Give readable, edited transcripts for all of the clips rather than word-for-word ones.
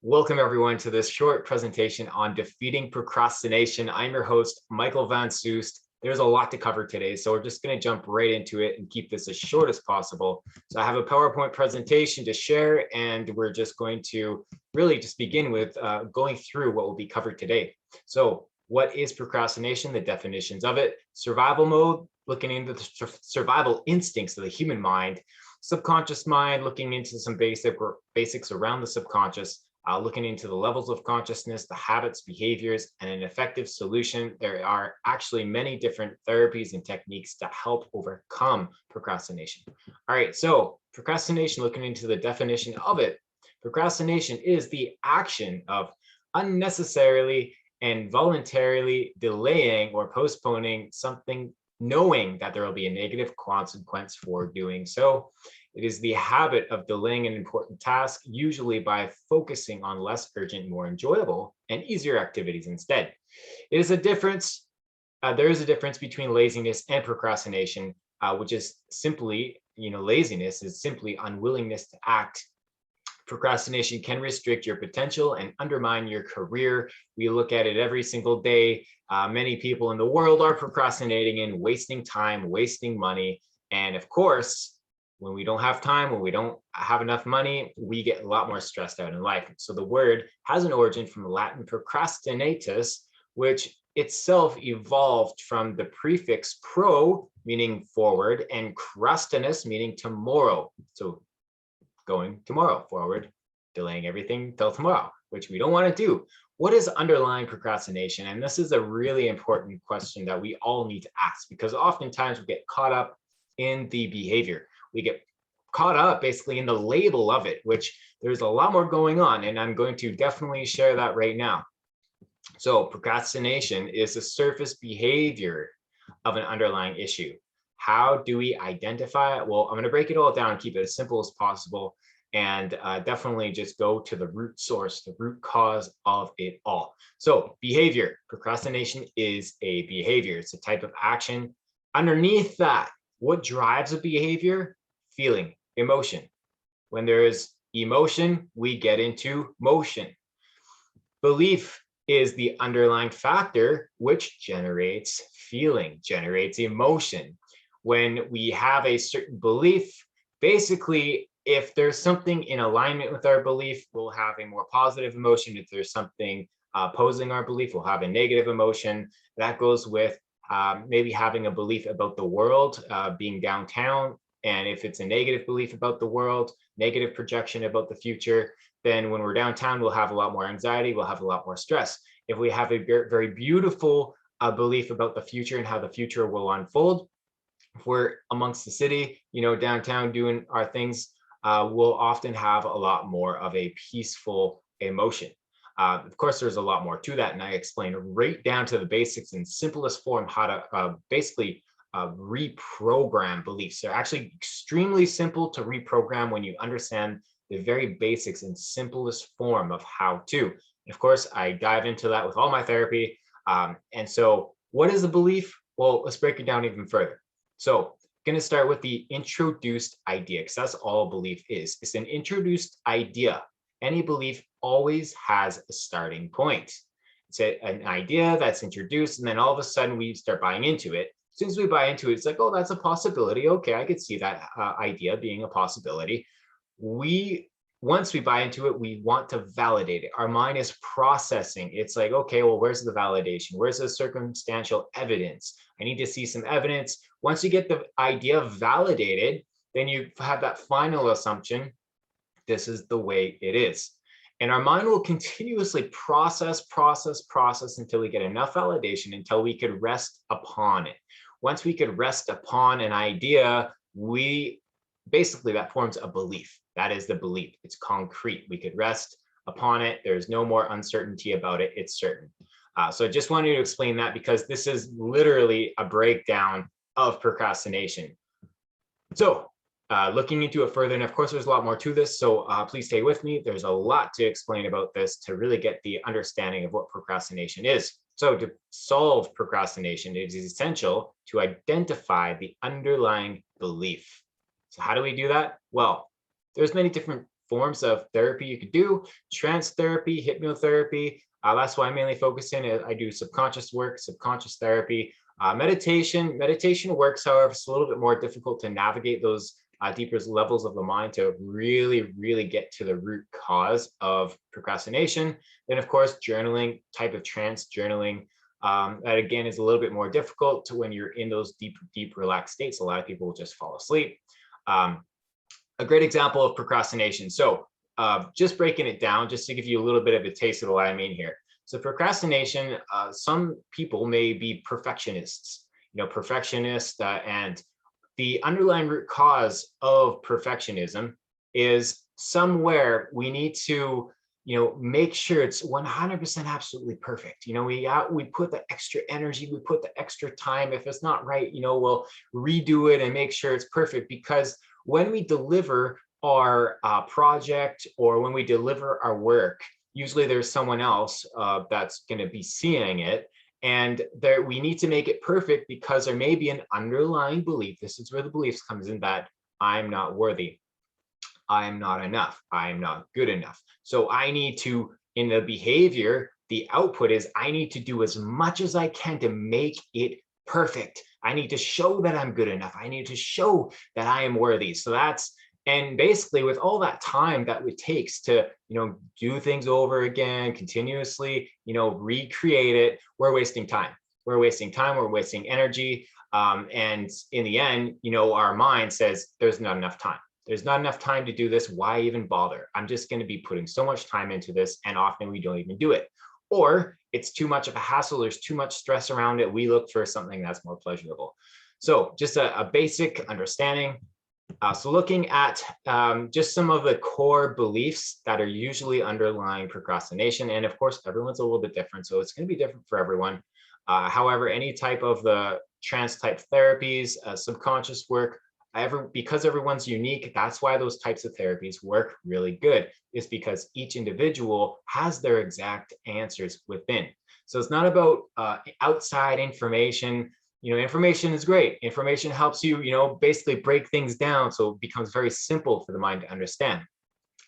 Welcome everyone to this short presentation on defeating procrastination. I'm your host, Michael Van Soest. There's a lot to cover today, so we're just going to jump right into it and keep this as short as possible. So I have a PowerPoint presentation to share, and we're just going to really just begin with going through what will be covered today. So what is procrastination? The definitions of it. Survival mode, looking into the survival instincts of the human mind. Subconscious mind, looking into some basics around the subconscious. Looking into the levels of consciousness, the habits, behaviors, and an effective solution. There are actually many different therapies and techniques to help overcome procrastination. All right, so procrastination, looking into the definition of it. Procrastination is the action of unnecessarily and voluntarily delaying or postponing something, knowing that there will be a negative consequence for doing so. It is the habit of delaying an important task, usually by focusing on less urgent, more enjoyable, and easier activities instead. It is a difference. There is a difference between laziness and procrastination, which is simply, laziness is simply unwillingness to act. Procrastination can restrict your potential and undermine your career. We look at it every single day. Many people in the world are procrastinating and wasting time, wasting money. And of course, when we don't have time, when we don't have enough money, we get a lot more stressed out in life. So the word has an origin from Latin procrastinatus, which itself evolved from the prefix pro, meaning forward, and crastinus, meaning tomorrow. So going tomorrow, forward, delaying everything till tomorrow, which we don't want to do. What is underlying procrastination? And this is a really important question that we all need to ask, because oftentimes we get caught up in the behavior. We get caught up basically in the label of it, which there's a lot more going on. And I'm going to definitely share that right now. So procrastination is a surface behavior of an underlying issue. How do we identify it? Well, I'm going to break it all down and keep it as simple as possible, and definitely just go to the root source, the root cause of it all. So behavior, procrastination is a behavior. It's a type of action. Underneath that, what drives a behavior? Feeling, emotion. When there is emotion, we get into motion. Belief is the underlying factor which generates feeling, generates emotion. When we have a certain belief, basically, if there's something in alignment with our belief, we'll have a more positive emotion. If there's something opposing our belief, we'll have a negative emotion. That goes with maybe having a belief about the world, being downtown. And if it's a negative belief about the world, negative projection about the future, then when we're downtown, we'll have a lot more anxiety, we'll have a lot more stress. If we have a very beautiful belief about the future and how the future will unfold, if we're amongst the city, downtown doing our things, we'll often have a lot more of a peaceful emotion. Of course, there's a lot more to that, and I explain right down to the basics in simplest form how to basically reprogram beliefs. They're actually extremely simple to reprogram when you understand the very basics and simplest form of how to. And of course, I dive into that with all my therapy. And so what is a belief? Well, let's break it down even further. So I'm going to start with the introduced idea, because that's all belief is. It's an introduced idea. Any belief always has a starting point. It's an idea that's introduced, and then all of a sudden we start buying into it. As soon as we buy into it, it's like, oh, that's a possibility. Okay, I could see that idea being a possibility. Once we buy into it, we want to validate it. Our mind is processing. It's like, okay, well, where's the validation? Where's the circumstantial evidence? I need to see some evidence. Once you get the idea validated, then you have that final assumption. This is the way it is. And our mind will continuously process until we get enough validation, until we could rest upon it. Once we could rest upon an idea, basically that forms a belief. That is the belief. It's concrete. We could rest upon it. There's no more uncertainty about it. It's certain. So I just wanted to explain that, because this is literally a breakdown of procrastination. So looking into it further, and of course, there's a lot more to this, so please stay with me. There's a lot to explain about this to really get the understanding of what procrastination is. So to solve procrastination, it is essential to identify the underlying belief. So how do we do that? Well, there's many different forms of therapy you could do: trance therapy, hypnotherapy. That's why I mainly focus in. I do subconscious work, subconscious therapy, meditation. Meditation works, however, it's a little bit more difficult to navigate those deeper levels of the mind to really, really get to the root cause of procrastination. Then, of course, journaling, type of trance journaling. That again is a little bit more difficult to when you're in those deep, relaxed states. A lot of people will just fall asleep. A great example of procrastination. So just breaking it down, just to give you a little bit of a taste of what I mean here. So procrastination, some people may be perfectionists, perfectionists, and the underlying root cause of perfectionism is somewhere we need to, make sure it's 100% absolutely perfect. We put the extra energy, we put the extra time. If it's not right, we'll redo it and make sure it's perfect, because when we deliver our project or when we deliver our work, usually there's someone else that's going to be seeing it. And there, we need to make it perfect because there may be an underlying belief. This is where the beliefs comes in, that I'm not worthy, I am not enough, I am not good enough. So I need to, in the behavior, the output is I need to do as much as I can to make it perfect. I need to show that I'm good enough. I need to show that I am worthy. So that's, and basically with all that time that it takes to, do things over again, continuously, recreate it, we're wasting time. We're wasting time, we're wasting energy. And in the end, our mind says there's not enough time. There's not enough time to do this. Why even bother? I'm just going to be putting so much time into this. And often we don't even do it. Or it's too much of a hassle. There's too much stress around it. We look for something that's more pleasurable. So just a basic understanding. So looking at just some of the core beliefs that are usually underlying procrastination. And of course, everyone's a little bit different, so it's going to be different for everyone. However, any type of the trance type therapies, subconscious work, because everyone's unique, that's why those types of therapies work really good, is because each individual has their exact answers within. So it's not about outside information. Information is great. Information helps you, basically break things down so it becomes very simple for the mind to understand.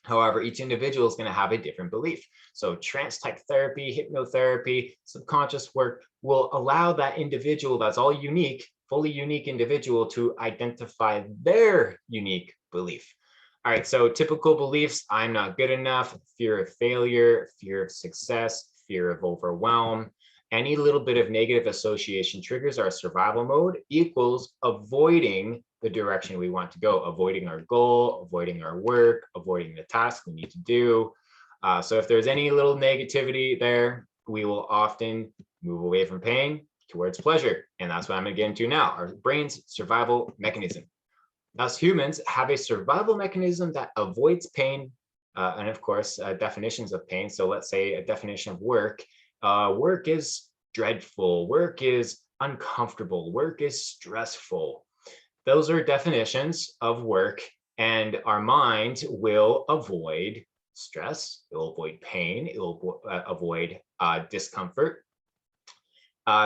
However, each individual is going to have a different belief. So trance type therapy, hypnotherapy, subconscious work will allow that individual that's all unique, fully unique individual to identify their unique belief. All right, so typical beliefs: I'm not good enough, fear of failure, fear of success, fear of overwhelm. Any little bit of negative association triggers our survival mode, equals avoiding the direction we want to go, avoiding our goal, avoiding our work, avoiding the task we need to do. So if there's any little negativity there, we will often move away from pain towards pleasure. And that's what I'm going to get into now, our brain's survival mechanism. Us humans have a survival mechanism that avoids pain, and of course, definitions of pain. So let's say a definition of work. Work is dreadful, work is uncomfortable, work is stressful. Those are definitions of work, and our mind will avoid stress, it will avoid pain, it will avoid discomfort.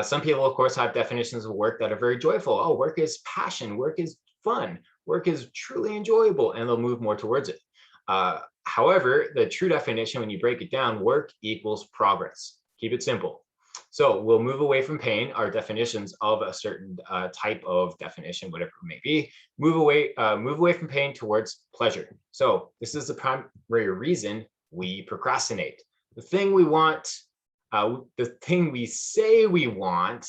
Some people, of course, have definitions of work that are very joyful. Oh, work is passion, work is fun, work is truly enjoyable, and they'll move more towards it. However, the true definition, when you break it down, work equals progress. Keep it simple. So we'll move away from pain, our definitions of a certain type of definition, whatever it may be, move away from pain towards pleasure. So this is the primary reason we procrastinate. The thing we want, the thing we say we want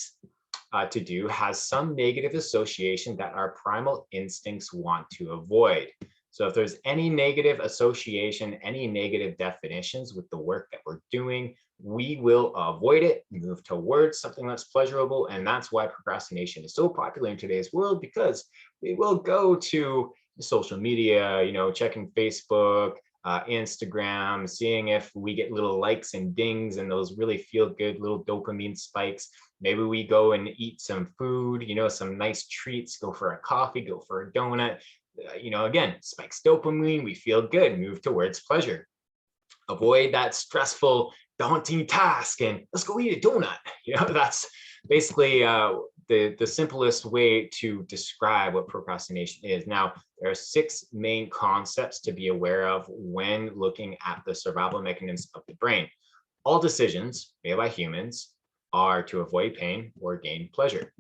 to do has some negative association that our primal instincts want to avoid. So if there's any negative association, any negative definitions with the work that we're doing, we will avoid it, move towards something that's pleasurable. And that's why procrastination is so popular in today's world, because we will go to social media, checking Facebook, Instagram, seeing if we get little likes and dings and those really feel good little dopamine spikes. Maybe we go and eat some food, some nice treats, go for a coffee, go for a donut. Again, spikes dopamine, we feel good, move towards pleasure. Avoid that stressful, daunting task and let's go eat a donut. That's basically the simplest way to describe what procrastination is. Now, there are 6 main concepts to be aware of when looking at the survival mechanisms of the brain. All decisions made by humans are to avoid pain or gain pleasure.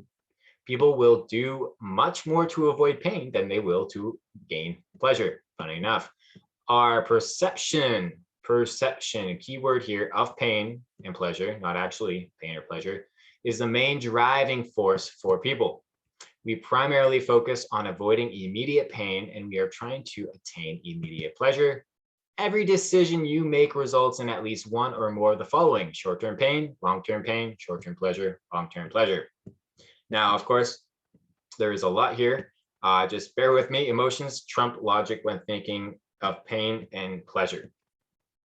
People will do much more to avoid pain than they will to gain pleasure, funny enough. Our perception, a key word here, of pain and pleasure, not actually pain or pleasure, is the main driving force for people. We primarily focus on avoiding immediate pain, and we are trying to attain immediate pleasure. Every decision you make results in at least one or more of the following: short-term pain, long-term pain, short-term pleasure, long-term pleasure. Now, of course, there is a lot here. Just bear with me. Emotions trump logic when thinking of pain and pleasure.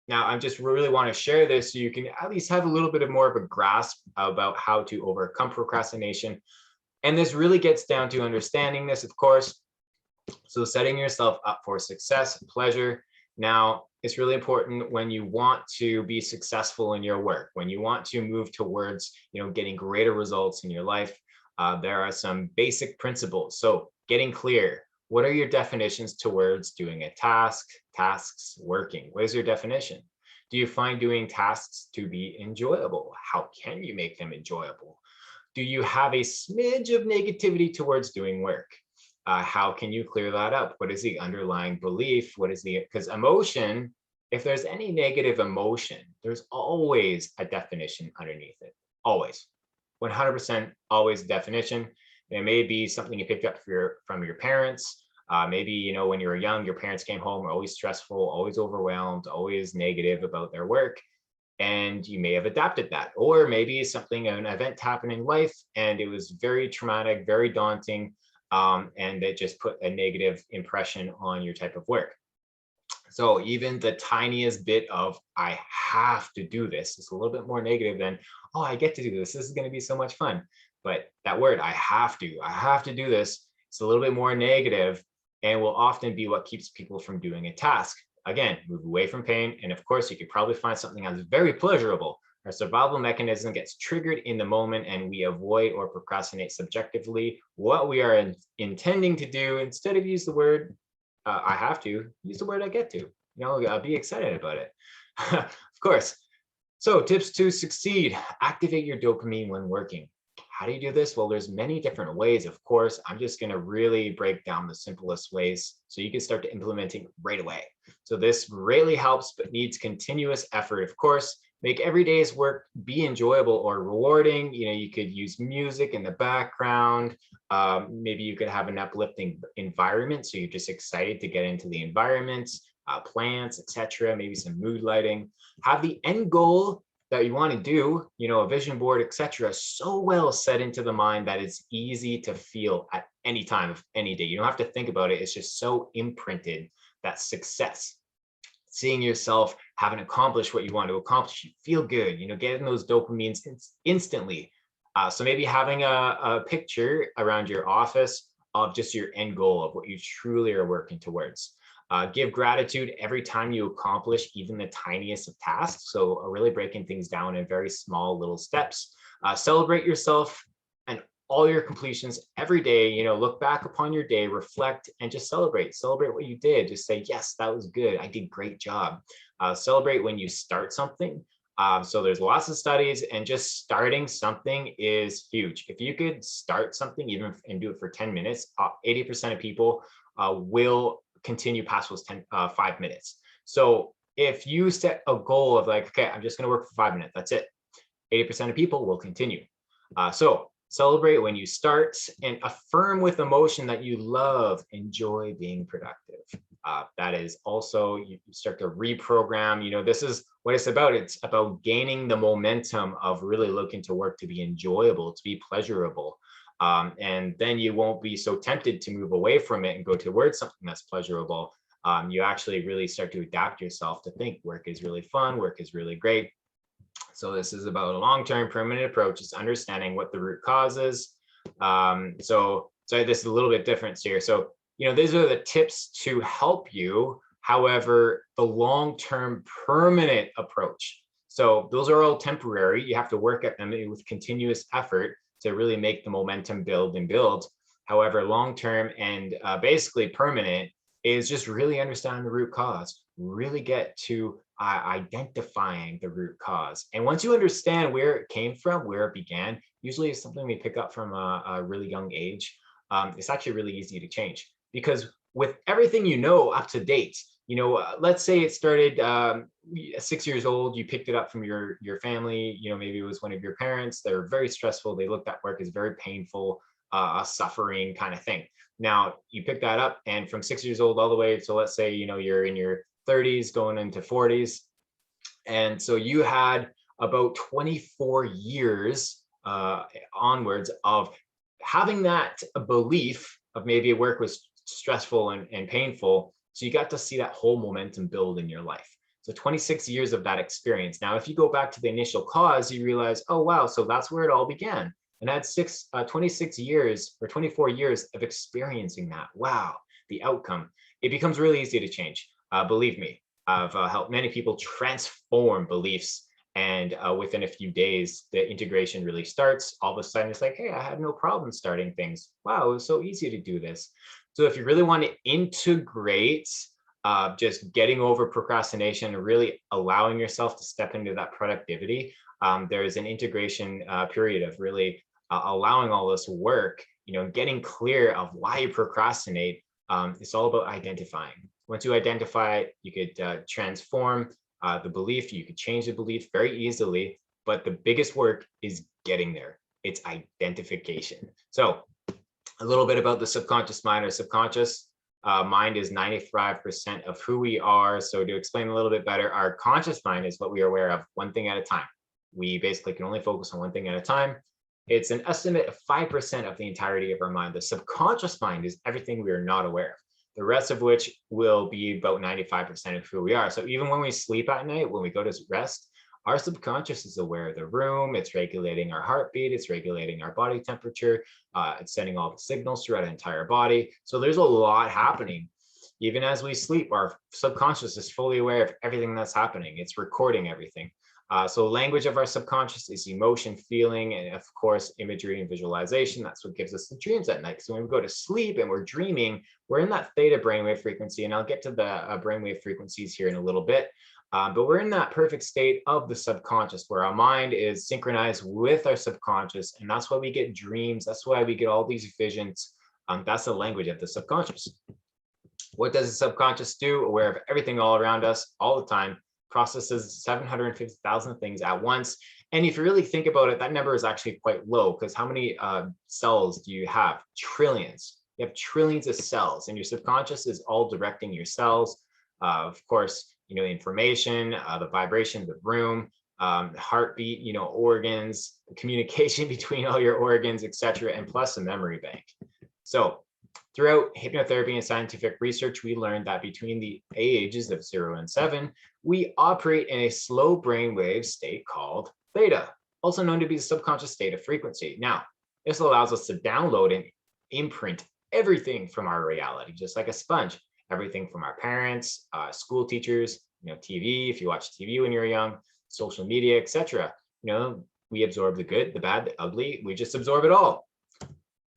Now, I just really want to share this so you can at least have a little bit of more of a grasp about how to overcome procrastination. And this really gets down to understanding this, of course. So setting yourself up for success, pleasure. Now, it's really important when you want to be successful in your work, when you want to move towards, getting greater results in your life. There are some basic principles. So getting clear. What are your definitions towards doing a task, tasks, working? What is your definition? Do you find doing tasks to be enjoyable? How can you make them enjoyable? Do you have a smidge of negativity towards doing work? How can you clear that up? What is the underlying belief? Because emotion, if there's any negative emotion, there's always a definition underneath it. Always. 100% always definition. It may be something you picked up from your parents. Maybe, when you were young, your parents came home, were always stressful, always overwhelmed, always negative about their work. And you may have adapted that. Or maybe an event happened in life and it was very traumatic, very daunting, and it just put a negative impression on your type of work. So even the tiniest bit of I have to do this is a little bit more negative than, oh, I get to do this. This is going to be so much fun. But that word, I have to do this, it's a little bit more negative and will often be what keeps people from doing a task. Again, move away from pain. And of course, you could probably find something that's very pleasurable. Our survival mechanism gets triggered in the moment and we avoid or procrastinate subjectively what we are intending to do. Instead of use the word, I have to, use the word I get to, be excited about it. Of course. So tips to succeed: activate your dopamine when working. How do you do this? Well, there's many different ways, of course. I'm just going to really break down the simplest ways so you can start to implementing right away. So this greatly helps, but needs continuous effort, of course. Make every day's work be enjoyable or rewarding. You could use music in the background. Maybe you could have an uplifting environment, so you're just excited to get into the environment, plants, etc. Maybe some mood lighting. Have the end goal that you want to do, a vision board, etc., so well set into the mind that it's easy to feel at any time of any day. You don't have to think about it. It's just so imprinted that success, seeing yourself having accomplished what you want to accomplish, you feel good, getting those dopamines instantly. So maybe having a picture around your office of just your end goal of what you truly are working towards. Give gratitude every time you accomplish even the tiniest of tasks. So really breaking things down in very small little steps. Celebrate yourself and all your completions every day. Look back upon your day, reflect, and just celebrate what you did. Just say, yes, that was good, I did great job. Celebrate when you start something. So there's lots of studies, and just starting something is huge. If you could start something even and do it for 10 minutes, 80% of people will continue past those 5 minutes. So if you set a goal of like, okay, I'm just going to work for 5 minutes, that's it, 80% of people will continue. So celebrate when you start, and affirm with emotion that you love, enjoy being productive. That is also, you start to reprogram. This is what it's about. It's about gaining the momentum of really looking to work to be enjoyable, to be pleasurable. And then you won't be so tempted to move away from it and go towards something that's pleasurable. You actually really start to adapt yourself to think work is really fun, work is really great. So this is about a long-term permanent approach. It's understanding what the root cause is. So this is a little bit different here. So, these are the tips to help you. However, the long-term permanent approach. So those are all temporary. You have to work at them with continuous effort. to really make the momentum build and build. However, long-term and basically permanent is just really understanding the root cause, really get to identifying the root cause. And once you understand where it came from, where it began, usually it's something we pick up from a really young age. It's actually really easy to change because with everything up to date, let's say it started 6 years old, you picked it up from your family, maybe it was one of your parents. They're very stressful. They looked at work as very painful, suffering kind of thing. Now you pick that up, and from 6 years old all the way to, let's say, you're in your 30s going into 40s. And so you had about 24 years onwards of having that belief of maybe work was stressful and painful. So you got to see that whole momentum build in your life. So 26 years of that experience. Now, if you go back to the initial cause, you realize, oh, wow, so that's where it all began. And I had 26 years or 24 years of experiencing that. Wow, the outcome. It becomes really easy to change. Believe me, I've helped many people transform beliefs. And within a few days, the integration really starts. All of a sudden, it's like, hey, I had no problem starting things. Wow, it was so easy to do this. So if you really want to integrate just getting over procrastination and really allowing yourself to step into that productivity, there is an integration period of really allowing all this work, getting clear of why you procrastinate. It's all about identifying. Once you identify, you could transform the belief. You could change the belief very easily, but the biggest work is getting there. It's identification. So a little bit about the subconscious mind. Or subconscious mind is 95% of who we are. So to explain a little bit better, our conscious mind is what we are aware of one thing at a time. We basically can only focus on one thing at a time. It's an estimate of 5% of the entirety of our mind. The subconscious mind is everything we are not aware of, the rest of which will be about 95% of who we are. So even when we sleep at night, when we go to rest, our subconscious is aware of the room. It's regulating our heartbeat. It's regulating our body temperature. It's sending all the signals throughout our entire body. So there's a lot happening. Even as we sleep, our subconscious is fully aware of everything that's happening. It's recording everything. So language of our subconscious is emotion, feeling, and of course, imagery and visualization. That's what gives us the dreams at night. So when we go to sleep and we're dreaming, we're in that theta brainwave frequency. And I'll get to the brainwave frequencies here in a little bit. But we're in that perfect state of the subconscious where our mind is synchronized with our subconscious. And that's why we get dreams. That's why we get all these visions. That's the language of the subconscious. What does the subconscious do? Aware of everything all around us all the time. Processes 750,000 things at once. And if you really think about it, that number is actually quite low because how many cells do you have? Trillions. You have trillions of cells, and your subconscious is all directing your cells. Of course, information, the vibration of the room, heartbeat, organs, the communication between all your organs, etc., and plus a memory bank. So throughout hypnotherapy and scientific research, we learned that between the ages of 0 and 7, we operate in a slow brainwave state called theta, also known to be the subconscious state of frequency. Now, this allows us to download and imprint everything from our reality, just like a sponge. Everything from our parents, school teachers, TV, if you watch TV when you're young, social media, etc. We absorb the good, the bad, the ugly. We just absorb it all.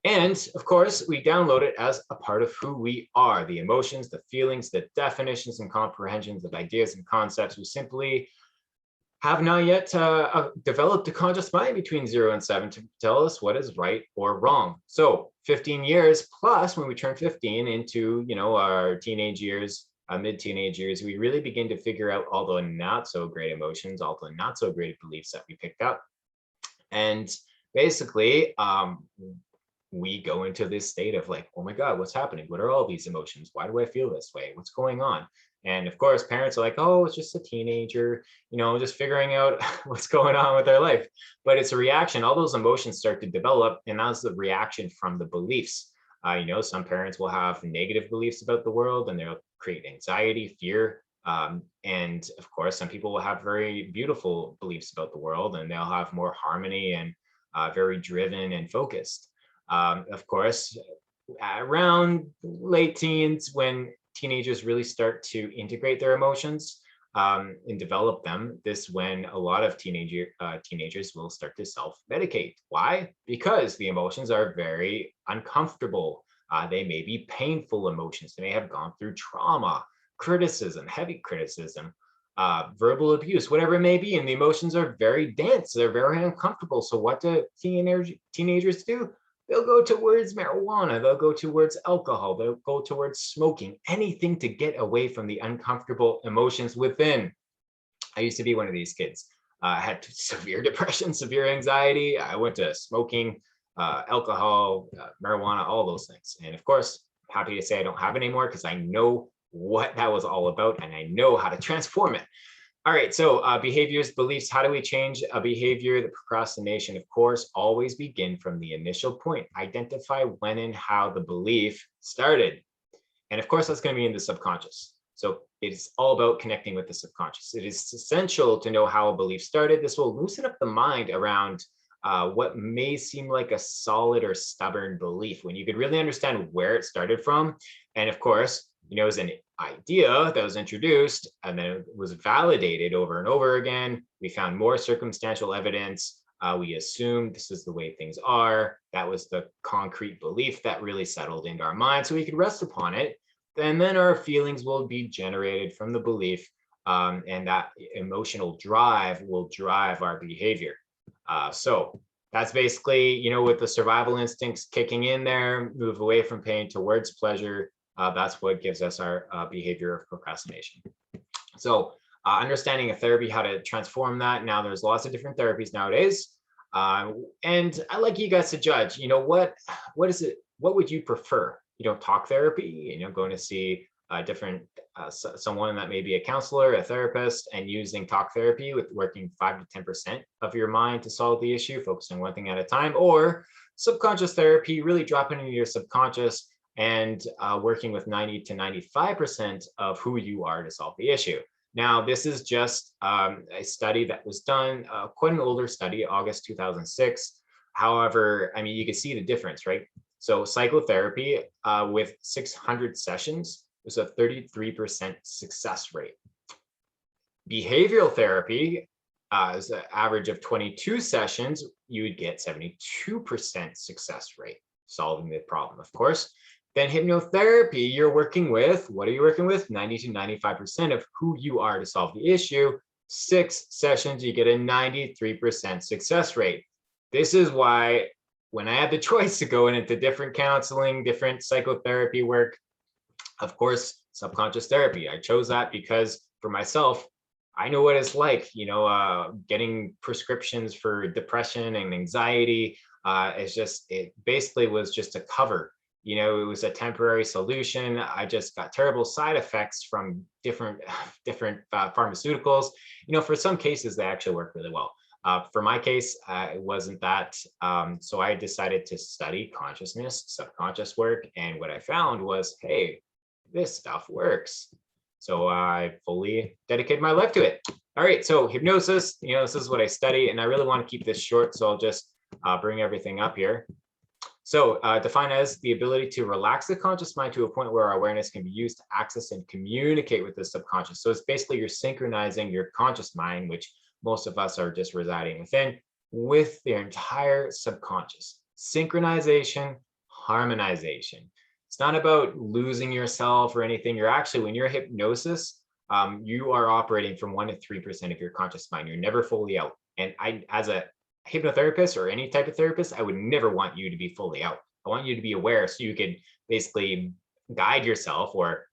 And of course, we download it as a part of who we are, the emotions, the feelings, the definitions and comprehensions of ideas and concepts. We simply have not yet developed a conscious mind between 0 and 7 to tell us what is right or wrong. So 15 years plus, when we turn 15 into, our teenage years, mid-teenage years, we really begin to figure out all the not so great emotions, all the not so great beliefs that we picked up. And basically, we go into this state of like, oh my God, what's happening? What are all these emotions? Why do I feel this way? What's going on? And of course, parents are like, oh, it's just a teenager, just figuring out what's going on with their life. But it's a reaction. All those emotions start to develop, and that's the reaction from the beliefs. Some parents will have negative beliefs about the world, and they'll create anxiety, fear. And of course, some people will have very beautiful beliefs about the world, and they'll have more harmony and very driven and focused. Of course, around late teens, when teenagers really start to integrate their emotions, and develop them. This when a lot of teenagers will start to self-medicate. Why? Because the emotions are very uncomfortable. They may be painful emotions. They may have gone through trauma, criticism, heavy criticism, verbal abuse, whatever it may be. And the emotions are very dense. They're very uncomfortable. So what do teenagers do? They'll go towards marijuana, they'll go towards alcohol, they'll go towards smoking, anything to get away from the uncomfortable emotions within. I used to be one of these kids. I had severe depression, severe anxiety. I went to smoking, alcohol, marijuana, all those things. And of course, I'm happy to say I don't have it anymore because I know what that was all about and I know how to transform it. All right, so behaviors, beliefs, how do we change a behavior? The procrastination, of course, always begin from the initial point. Identify when and how the belief started. And of course, that's going to be in the subconscious. So it's all about connecting with the subconscious. It is essential to know how a belief started. This will loosen up the mind around what may seem like a solid or stubborn belief when you could really understand where it started from. And of course, it was an idea that was introduced and then it was validated over and over again. We found more circumstantial evidence. We assumed this is the way things are. That was the concrete belief that really settled into our mind. So we could rest upon it. And then our feelings will be generated from the belief. And that emotional drive will drive our behavior. So that's basically, with the survival instincts kicking in there, move away from pain towards pleasure. That's what gives us our behavior of procrastination. So understanding a therapy, how to transform that. Now there's lots of different therapies nowadays. And I'd like you guys to judge, what is it? What would you prefer? Talk therapy, going to see different, someone that may be a counselor, a therapist, and using talk therapy with working 5 to 10% of your mind to solve the issue, focusing one thing at a time, or subconscious therapy, really dropping into your subconscious and working with 90 to 95% of who you are to solve the issue. Now, this is just a study that was done, quite an older study, August 2006. However, you can see the difference, right? So psychotherapy with 600 sessions was a 33% success rate. Behavioral therapy is an average of 22 sessions, you would get 72% success rate solving the problem, of course. Then hypnotherapy, you're working with, what are you working with? 90 to 95% of who you are to solve the issue. 6 sessions, you get a 93% success rate. This is why when I had the choice to go into different counseling, different psychotherapy work, of course, subconscious therapy, I chose that because for myself, I know what it's like, getting prescriptions for depression and anxiety. It basically was just a cover. It was a temporary solution. I just got terrible side effects from different pharmaceuticals. For some cases, they actually work really well. For my case, it wasn't that. So I decided to study consciousness, subconscious work. And what I found was, hey, this stuff works. So I fully dedicated my life to it. All right, so hypnosis, this is what I study. And I really want to keep this short. So I'll just bring everything up here. So defined as the ability to relax the conscious mind to a point where our awareness can be used to access and communicate with the subconscious. So it's basically you're synchronizing your conscious mind, which most of us are just residing within, with their entire subconscious. Synchronization, harmonization. It's not about losing yourself or anything. You're actually, when you're hypnosis, you are operating from 1 to 3% of your conscious mind. You're never fully out. And as a hypnotherapist or any type of therapist, I would never want you to be fully out. I want you to be aware so you can basically guide yourself or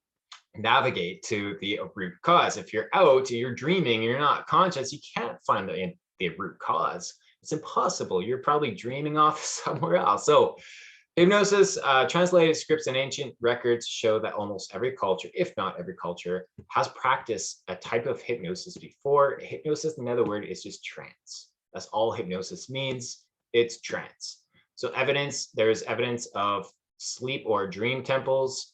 navigate to the root cause. If you're out, you're dreaming, you're not conscious, you can't find the root cause. It's impossible. You're probably dreaming off somewhere else. So hypnosis, translated scripts and ancient records show that almost every culture, if not every culture, has practiced a type of hypnosis before. Hypnosis, in other words, is just trance. That's all hypnosis means. It's trance. So there's evidence of sleep or dream temples.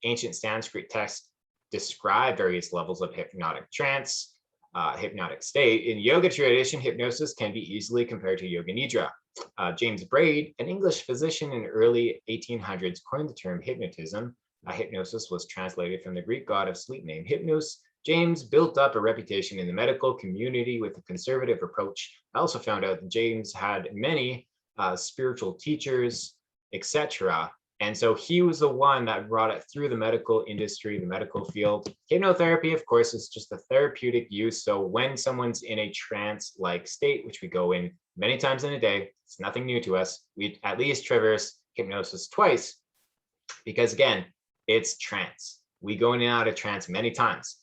Ancient Sanskrit texts describe various levels of hypnotic trance, hypnotic state. In yoga tradition, hypnosis can be easily compared to yoga nidra. James Braid, an English physician in the early 1800s, coined the term hypnotism. Hypnosis was translated from the Greek god of sleep named Hypnos, James built up a reputation in the medical community with a conservative approach. I also found out that James had many spiritual teachers, etc. And so he was the one that brought it through the medical industry, the medical field. Hypnotherapy, of course, is just a therapeutic use. So when someone's in a trance-like state, which we go in many times in a day, it's nothing new to us. We at least traverse hypnosis twice because, again, it's trance. We go in and out of trance many times.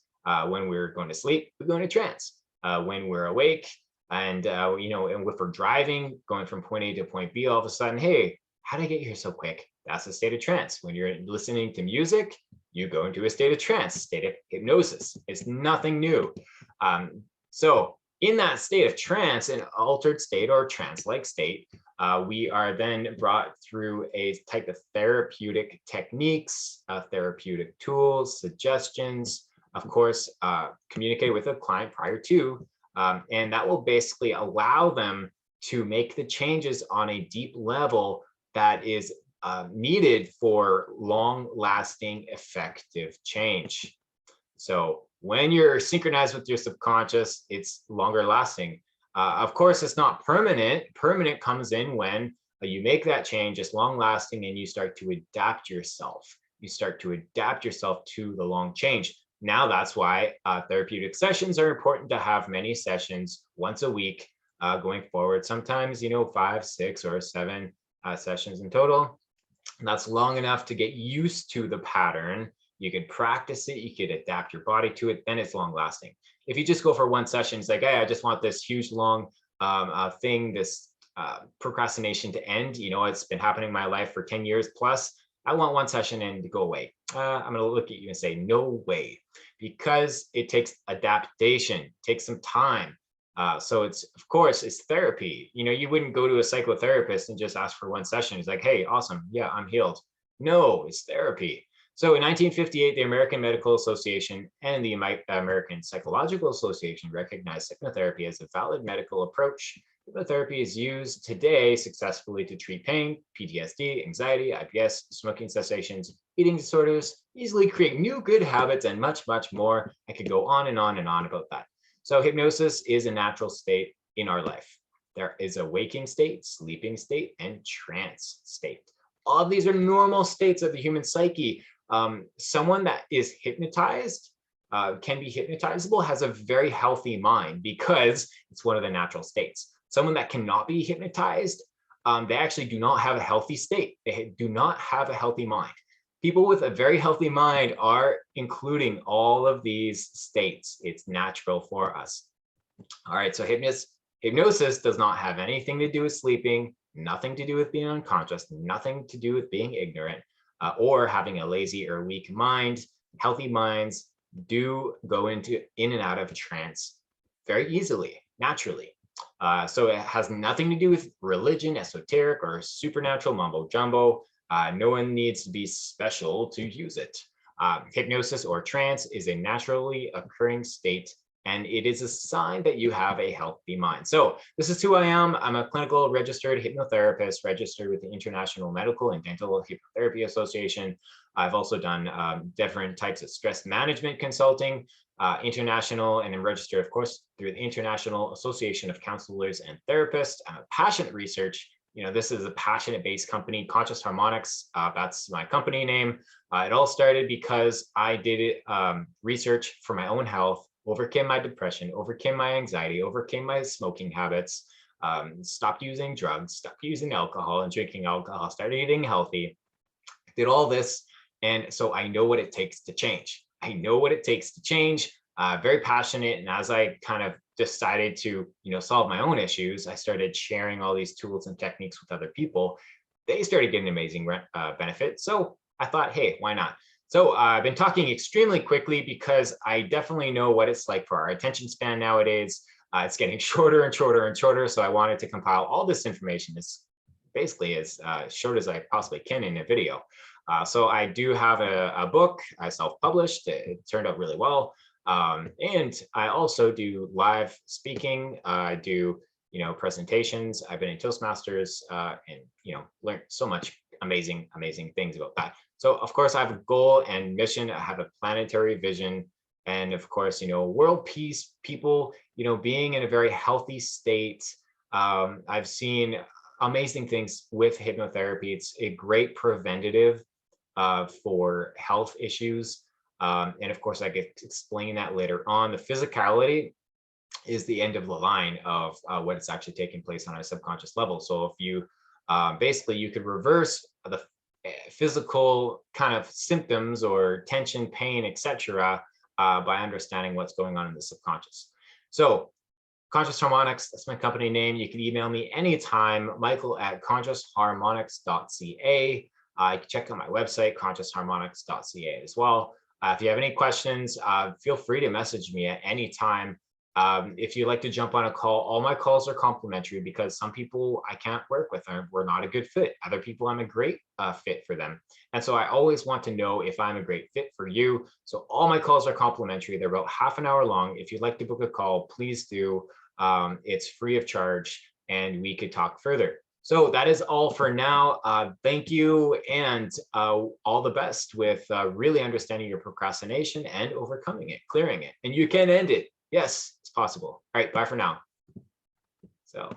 When we're going to sleep, we go into trance. When we're awake, and and if we're driving, going from point A to point B, all of a sudden, hey, how did I get here so quick? That's a state of trance. When you're listening to music, you go into a state of trance, state of hypnosis. It's nothing new. So in that state of trance, an altered state or trance-like state, we are then brought through a type of therapeutic techniques, therapeutic tools, suggestions, of course, communicate with a client prior to, and that will basically allow them to make the changes on a deep level that is needed for long-lasting, effective change. So when you're synchronized with your subconscious, it's longer lasting. Of course, it's not permanent. Permanent comes in when you make that change, it's long lasting, and you start to adapt yourself. You start to adapt yourself to the long change. Now that's why therapeutic sessions are important to have many sessions once a week going forward. Sometimes, 5, 6, or 7 sessions in total. And that's long enough to get used to the pattern. You could practice it, you could adapt your body to it, then it's long lasting. If you just go for one session, it's like, hey, I just want this huge long thing, this procrastination to end. It's been happening in my life for 10 years plus. I want one session and to go away. I'm going to look at you and say, no way, because it takes adaptation, takes some time. So of course, it's therapy. You wouldn't go to a psychotherapist and just ask for one session. It's like, hey, awesome. Yeah, I'm healed. No, it's therapy. So in 1958, the American Medical Association and the American Psychological Association recognized hypnotherapy as a valid medical approach. Hypnotherapy is used today successfully to treat pain, PTSD, anxiety, IBS, smoking cessations, eating disorders, easily create new good habits, and much, much more. I could go on and on and on about that. So hypnosis is a natural state in our life. There is a waking state, sleeping state, and trance state. All of these are normal states of the human psyche. Someone that is hypnotized, can be hypnotizable, has a very healthy mind because it's one of the natural states. Someone that cannot be hypnotized, they actually do not have a healthy state. They do not have a healthy mind. People with a very healthy mind are including all of these states. It's natural for us. All right, so hypnosis does not have anything to do with sleeping, nothing to do with being unconscious, nothing to do with being ignorant, or having a lazy or weak mind. Healthy minds do go in and out of trance very easily, naturally. So it has nothing to do with religion, esoteric, or supernatural mumbo jumbo. No one needs to be special to use it. Hypnosis or trance is a naturally occurring state, and it is a sign that you have a healthy mind. So this is who I am. I'm a clinical registered hypnotherapist, registered with the International Medical and Dental Hypnotherapy Association. I've also done different types of stress management consulting, international, and I'm registered, of course, through the International Association of Counselors and Therapists. I'm a passionate research. This is a passionate-based company, Conscious Harmonics. That's my company name. It all started because I did research for my own health, overcame my depression, overcame my anxiety, overcame my smoking habits, stopped using drugs, stopped using alcohol and drinking alcohol, started eating healthy, did all this. And so I know what it takes to change. I know what it takes to change, very passionate. And as I kind of decided to, solve my own issues, I started sharing all these tools and techniques with other people. They started getting amazing benefits. So I thought, hey, why not? So I've been talking extremely quickly because I definitely know what it's like for our attention span nowadays. It's getting shorter and shorter and shorter. So I wanted to compile all this information as basically as short as I possibly can in a video. So I do have a book I self-published. It turned out really well. And I also do live speaking. I do, presentations. I've been in Toastmasters and, learned so much amazing things about that. So of course I have a goal and mission. I have a planetary vision, and of course, world peace, people, being in a very healthy state. I've seen amazing things with hypnotherapy. It's a great preventative for health issues. And of course, I get to explain that later on. The physicality is the end of the line of what is actually taking place on a subconscious level. So if you basically, you could reverse the physical kind of symptoms or tension, pain, etc., by understanding what's going on in the subconscious. So Conscious Harmonics, that's my company name. You can email me anytime, michael@consciousharmonics.ca. You can check out my website, consciousharmonics.ca as well. If you have any questions, feel free to message me at any time. If you'd like to jump on a call, all my calls are complimentary because some people I can't work with, or we're not a good fit. Other people, I'm a great fit for them. And so I always want to know if I'm a great fit for you. So all my calls are complimentary. They're about half an hour long. If you'd like to book a call, please do. It's free of charge and we could talk further. So that is all for now. Thank you, and all the best with really understanding your procrastination and overcoming it, clearing it. And you can end it. Yes, it's possible. All right, bye for now. So.